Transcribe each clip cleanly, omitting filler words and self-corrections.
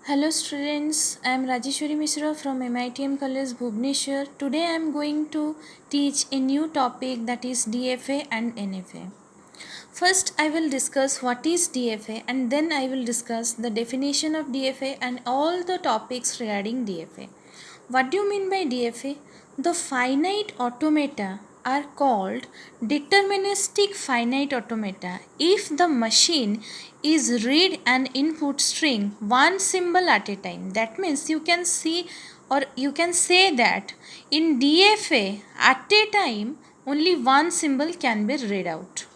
Hello students, I am Rajeshwari Mishra from MITM College Bhubaneswar. Today I am going to teach a new topic, that is DFA and NFA. First I will discuss what is DFA and then I will discuss the definition of DFA and all the topics regarding DFA. What do you mean by DFA? The finite automata are called deterministic finite automata if the machine is read an input string one symbol at a time. That means you can see or you can say that in DFA at a time only one symbol can be read out.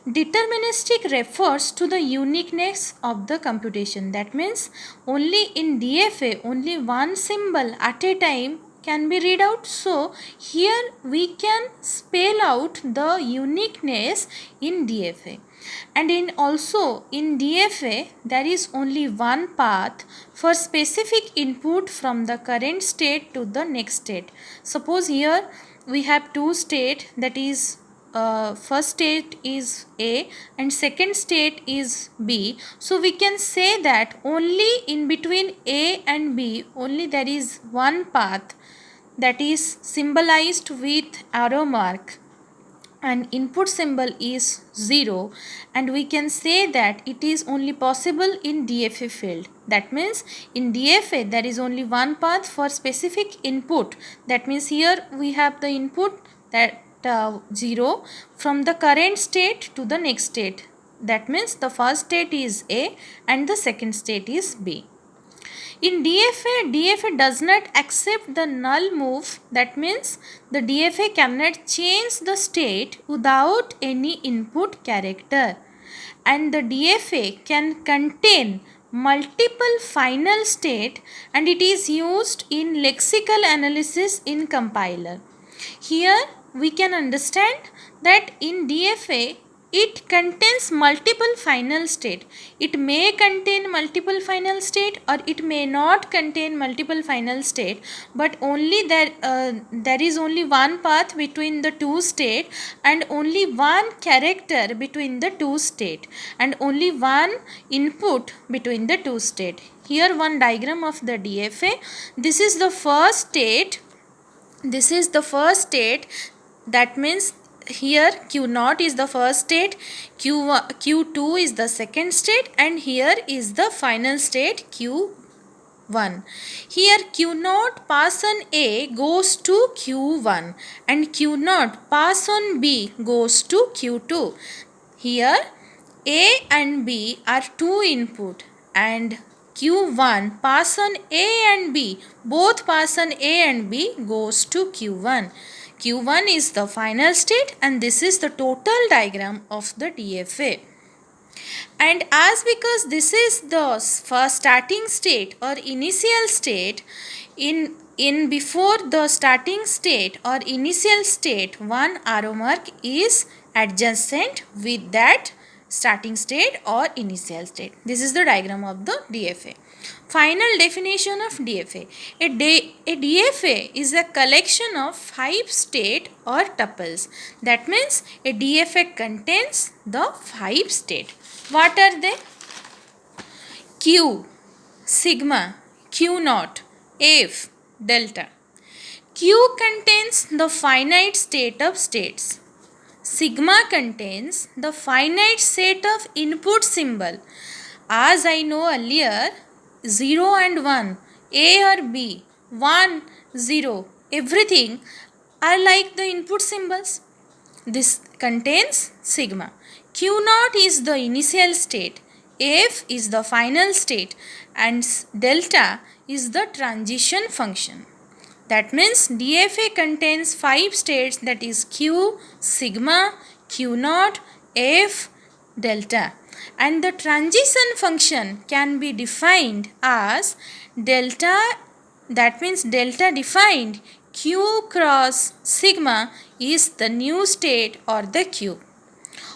Deterministic refers to the uniqueness of the computation. That means only in DFA only one symbol at a time can be read out. So here we can spell out the uniqueness in DFA. And in DFA there is only one path for specific input from the current state to the next state. Suppose here we have two states, that is first state is A and second state is B. So we can say that only in between A and B only there is one path, that is symbolized with arrow mark, and input symbol is 0, and we can say that it is only possible in DFA field. That means in DFA there is only one path for specific input. That means here we have the input that 0 from the current state to the next state. That means the first state is A and the second state is B. In DFA does not accept the null move. That means the DFA cannot change the state without any input character. And the DFA can contain multiple final state and it is used in lexical analysis in compiler. Here we can understand that in DFA it contains multiple final state. It may contain multiple final state or it may not contain multiple final state, but only there is only one path between the two state and only one character between the two state and only one input between the two state. Here one diagram of the DFA. This is the first state. That means here Q0 is the first state, Q2 is the second state, and here is the final state Q1. Here Q0 pass on A goes to Q1 and Q0 pass on B goes to Q2. Here A and B are two input and Q1 pass on A and B, both pass on A and B goes to Q1. Q1 is the final state and this is the total diagram of the DFA. And as because this is the first starting state or initial state, in before the starting state or initial state, one arrow mark is adjacent with that starting state or initial state. This is the diagram of the DFA. Final definition of DFA. A DFA is a collection of 5 state or tuples. That means a DFA contains the 5 state. What are they? Q, sigma, Q0, F, delta. Q contains the finite state of states. Sigma contains the finite set of input symbol. As I know earlier, 0 and 1, A or B, 1, 0, everything are like the input symbols. This contains sigma. Q0 is the initial state, F is the final state, and delta is the transition function. That means DFA contains 5 states, that is Q, sigma, Q0, F, delta. And the transition function can be defined as delta, that means delta defined Q cross sigma is the new state or the Q.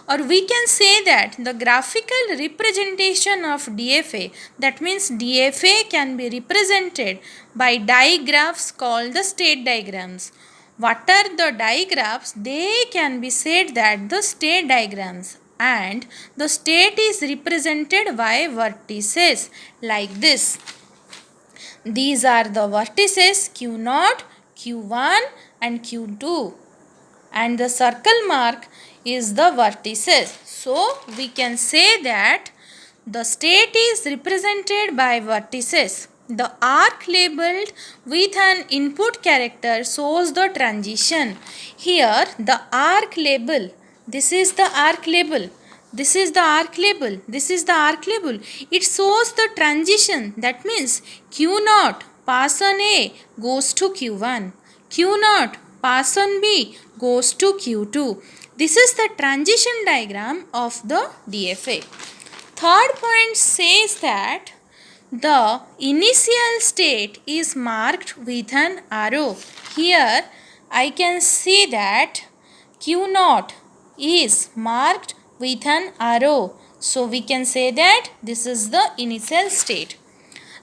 Or we can say that the graphical representation of DFA, that means DFA can be represented by digraphs called the state diagrams. What are the digraphs? They can be said that the state diagrams, and the state is represented by vertices like this. These are the vertices Q0, Q1 and Q2, and the circle mark is the vertices. So we can say that the state is represented by vertices. The arc labeled with an input character shows the transition. Here the arc label, this is the arc label, this is the arc label, this is the arc label. It shows the transition. That means Q0 pass on A goes to Q1. Q0 pass on B goes to Q2. This is the transition diagram of the DFA. Third point says that the initial state is marked with an arrow. Here I can see that Q0 is marked with an arrow. So we can say that this is the initial state.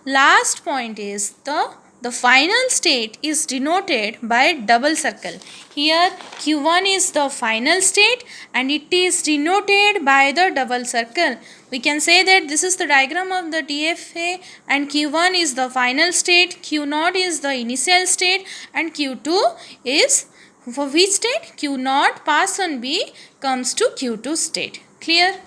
Last point is the final state is denoted by double circle. Here Q1 is the final state and it is denoted by the double circle. We can say that this is the diagram of the DFA and Q1 is the final state, Q0 is the initial state and Q2 is for which state? Q0 pass on B comes to Q2 state. Clear?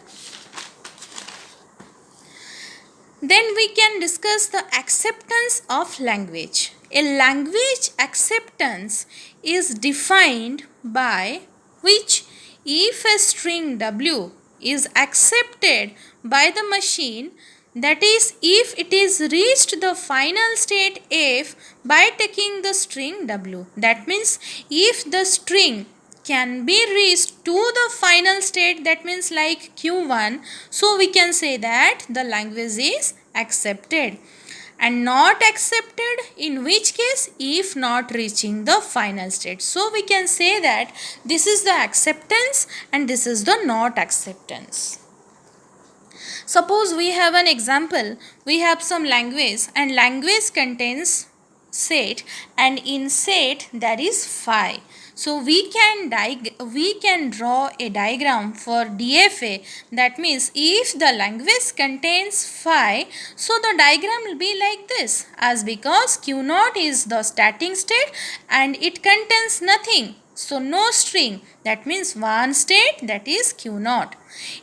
Then we can discuss the acceptance of language. A language acceptance is defined by which if a string W is accepted by the machine, that is if it is reached the final state F by taking the string W. That means if the string can be reached to the final state, that means like Q1, so we can say that the language is accepted. And not accepted in which case if not reaching the final state. So we can say that this is the acceptance and this is the not acceptance. Suppose we have an example, we have some language and language contains set and in set there is phi. So we can draw a diagram for DFA. That means if the language contains phi, so the diagram will be like this, as because Q0 is the starting state and it contains nothing. So no string, that means one state, that is Q0.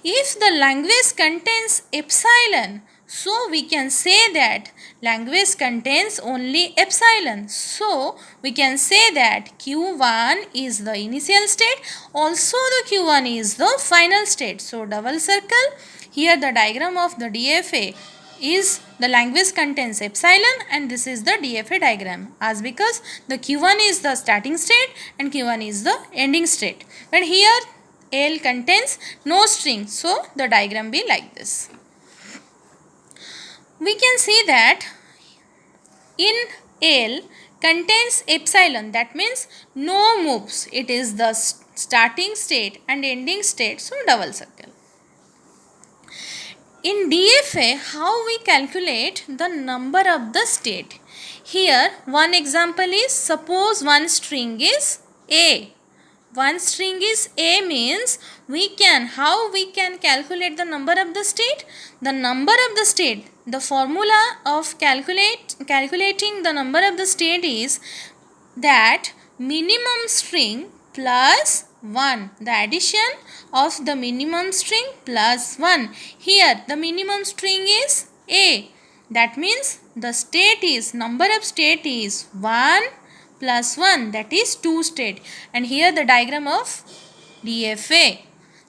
If the language contains epsilon, so we can say that language contains only epsilon. So we can say that Q1 is the initial state, also the Q1 is the final state. So double circle, here the diagram of the DFA is the language contains epsilon and this is the DFA diagram, as because the Q1 is the starting state and Q1 is the ending state. But here L contains no string, so the diagram be like this. We can see that in L contains epsilon, that means no moves. It is the starting state and ending state, so double circle. In DFA, how we calculate the number of the state? Here one example is, suppose one string is A. One string is A means how we can calculate the number of the state? The number of the state, the formula of calculating the number of the state is that minimum string plus 1, the addition of the minimum string plus 1. Here the minimum string is A. That means the state is, number of state is 1 plus 1, that is 2 state. And here the diagram of DFA.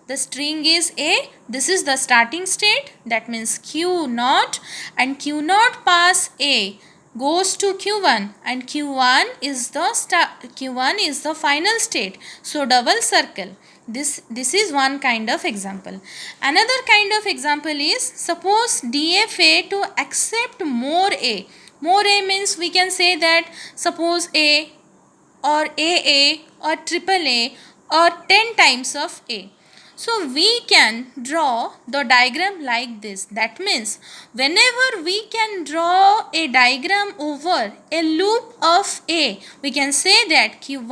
The string is A, this is the starting state, that means Q0, and Q0 pass A goes to Q1 and Q1 is the final state. So double circle. This is one kind of example. Another kind of example is, suppose DFA to accept more A. More A means we can say that suppose A or AA or triple A or 10 times of A. So we can draw the diagram like this. That means whenever we can draw a diagram over a loop of A, we can say that Q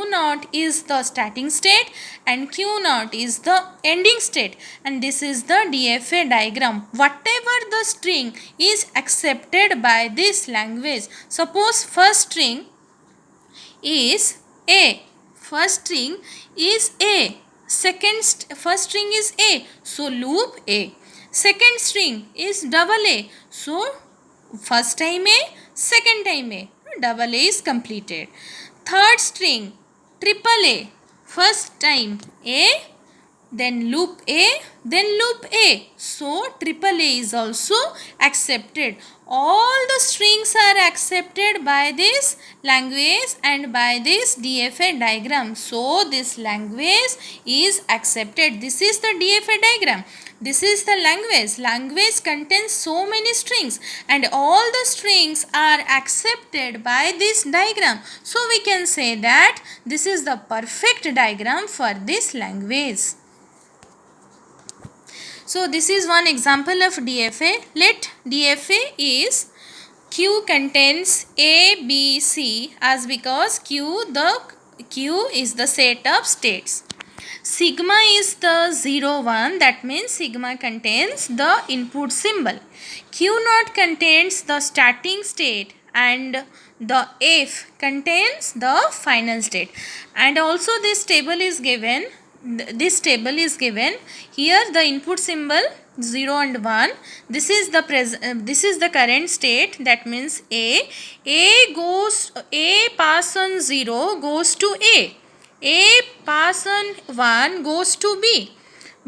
naught is the starting state and Q naught is the ending state, and this is the DFA diagram. Whatever the string is accepted by this language. Suppose first string is A. First string is A. First string is A. So loop A. Second string is double A. So first time A, second time A. Double A is completed. Third string triple A. First time A, then loop A, then loop A. So triple A is also accepted. All the strings are accepted by this language and by this DFA diagram. So this language is accepted. This is the DFA diagram. This is the language. Language contains so many strings and all the strings are accepted by this diagram. So we can say that this is the perfect diagram for this language. So this is one example of DFA. Let DFA is Q contains A, B, C as because Q is the set of states. Sigma is the 0, 1, that means sigma contains the input symbol. Q naught contains the starting state and the F contains the final state. And also this table is given. Here the input symbol 0 and 1. This is the current state, that means A pass on 0 goes to A pass on 1 goes to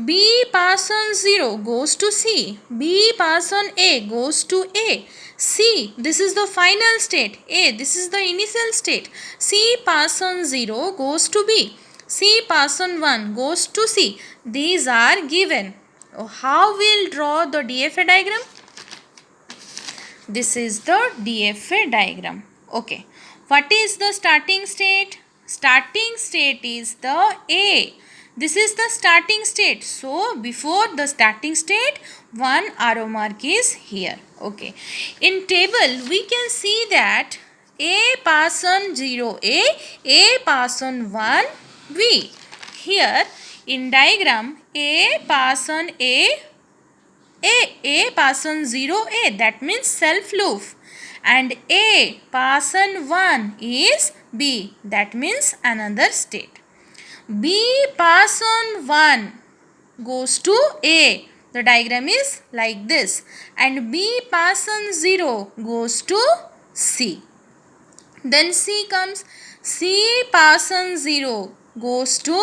B pass on 0 goes to C, B pass on A goes to A, C, this is the final state, A, this is the initial state, C pass on 0 goes to B, C pass on 1 goes to C. These are given. How we'll draw the DFA diagram? This is the DFA diagram. Okay. What is the starting state? Starting state is the A. This is the starting state. So, before the starting state, one arrow mark is here. Okay. In table, we can see that A pass on 0 A pass on 1 B. Here in diagram, A pass on A pass on 0 A, that means self loop, and A pass on 1 is B, that means another state. B pass on 1 goes to A, the diagram is like this, and B pass on 0 goes to C. Then C comes, C pass on 0 goes to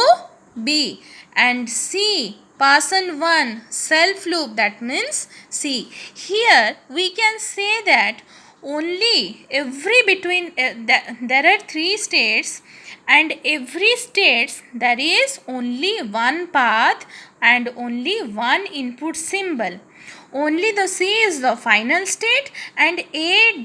B, and C pass on 1 self loop, that means C. Here we can say that only there are 3 states, and every states there is only one path and only one input symbol. Only the C is the final state, and A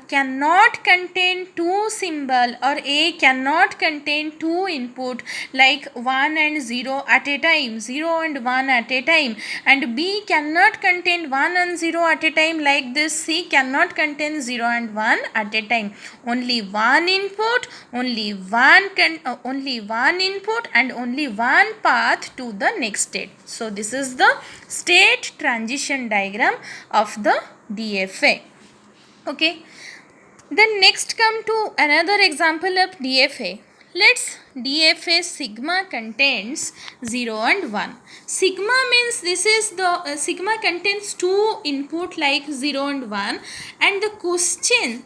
cannot contain 2 symbol, or A cannot contain 2 input like 1 and 0 at a time, 0 and 1 at a time, and B cannot contain 1 and 0 at a time like this. C cannot contain 0 and 1 at a time. Only one input, only one input and only one path to the next state. So this is the state transition diagram of the DFA. Okay. Then next come to another example of DFA. Let's DFA sigma contains 0 and 1. Sigma means this is the sigma contains 2 input like 0 and 1, and the question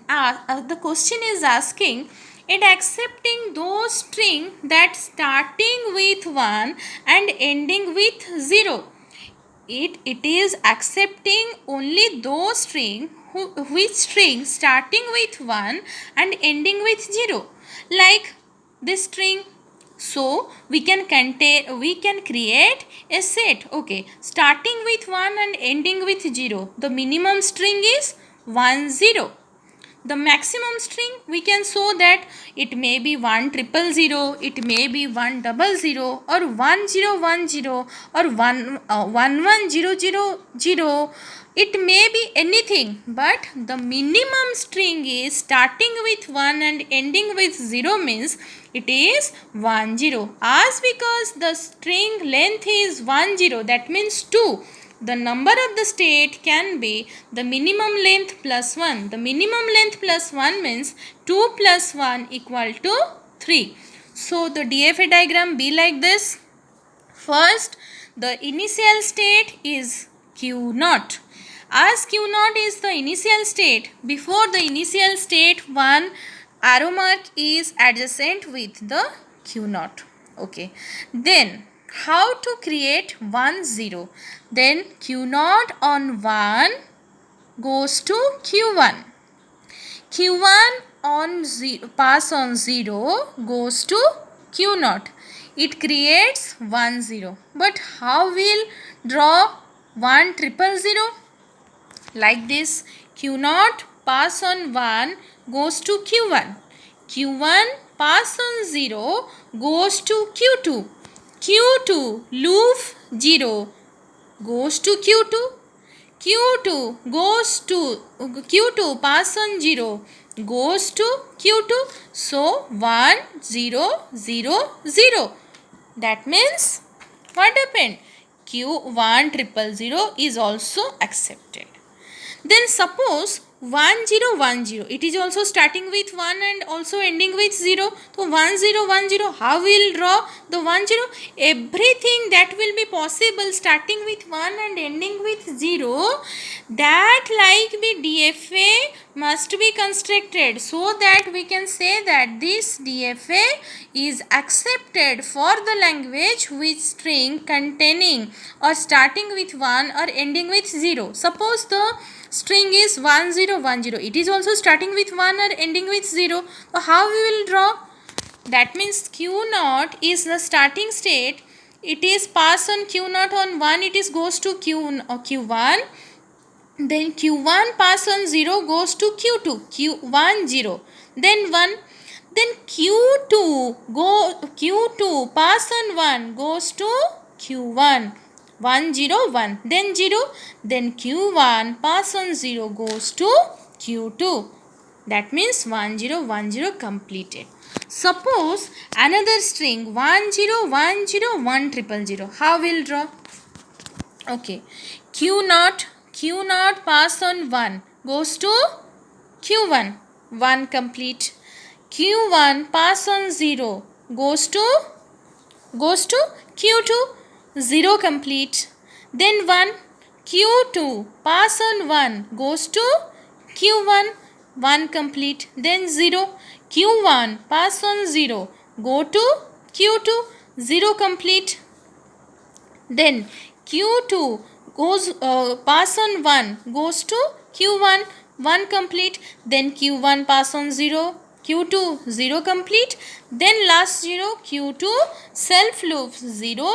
is asking it accepting those string that starting with 1 and ending with 0. It is accepting only those string which string starting with 1 and ending with 0, like this string. So we can create a set. Okay, starting with 1 and ending with 0, the minimum string is 1 0. the maximum string, we can show that it may be 1,000,000, it may be 1,000,000, or 1,010, or 11,000. It may be anything, but the minimum string is starting with 1 and ending with 0 means it is 10. As because the string length is 10, that means 2. The number of the state can be the minimum length plus 1. The minimum length plus 1 means 2 plus 1 equal to 3. So the DFA diagram be like this. First, the initial state is Q0. As Q0 is the initial state, before the initial state, one arrow mark is adjacent with the Q0. Okay. Then how to create 1 0? Then Q0 on 1 goes to Q1. Q1 on 0, pass on 0 goes to Q0. It creates 1 0. But how will draw 1,000,000? Like this, Q0 pass on 1 goes to Q1. Q1 pass on 0 goes to Q2. Q2 loop 0 goes to Q2. Q2 goes to Q2 pass on 0 goes to Q2. So 1 0 0 0. That means what happened? Q1,000,000 is also accepted. Then suppose 1010, it is also starting with 1 and also ending with 0. So 1010, how we will draw the 10? Everything that will be possible starting with 1 and ending with 0, that like be DFA must be constructed, so that we can say that this DFA is accepted for the language which string containing or starting with 1 or ending with 0. Suppose the string is 1010, it is also starting with 1 or ending with 0. So how we will draw? That means Q0 is the starting state. It is pass on Q0 on 1, it is goes to Q1. Then Q1 pass on 0 goes to Q2. Q1 0. Then 1. Then Q2 pass on 1 goes to Q1. 1 0 1. Then 0. Then Q1 pass on 0 goes to Q2. That means 1 0 1 0 completed. Suppose another string 1 0 1 0 1 000. How will draw? Okay. Q0 pass on 1 goes to Q1. 1 complete. Q1 pass on 0 goes to Q2. 0 complete. Then 1. Q2 pass on 1 goes to Q1. 1 complete. Then 0. Q1 pass on 0 go to Q2. 0 complete. Then Q2 goes pass on 1 goes to Q1. 1 complete. Then Q1 pass on 0. Q2 0 complete. Then last 0. Q2 self loop 0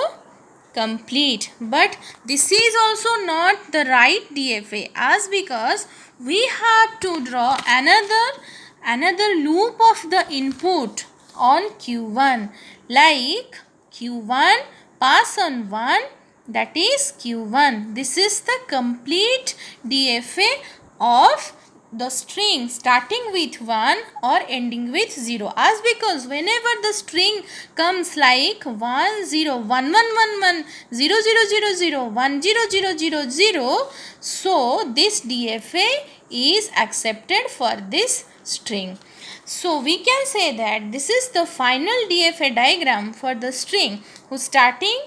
complete. But this is also not the right DFA, as because we have to draw another loop of the input on Q1, like Q1 pass on 1, that is Q1. This is the complete DFA of the string starting with 1 or ending with 0, as because whenever the string comes like 1 0 1 1 1 1 0 0 0 0 1 0 0 0 0, so this DFA is accepted for this string. So we can say that this is the final DFA diagram for the string whose starting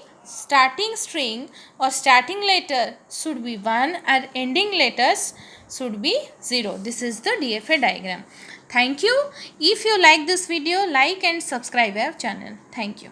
string or starting letter should be 1 and ending letters should be 0. This is the DFA diagram. Thank you. If you like this video, like and subscribe our channel. Thank you.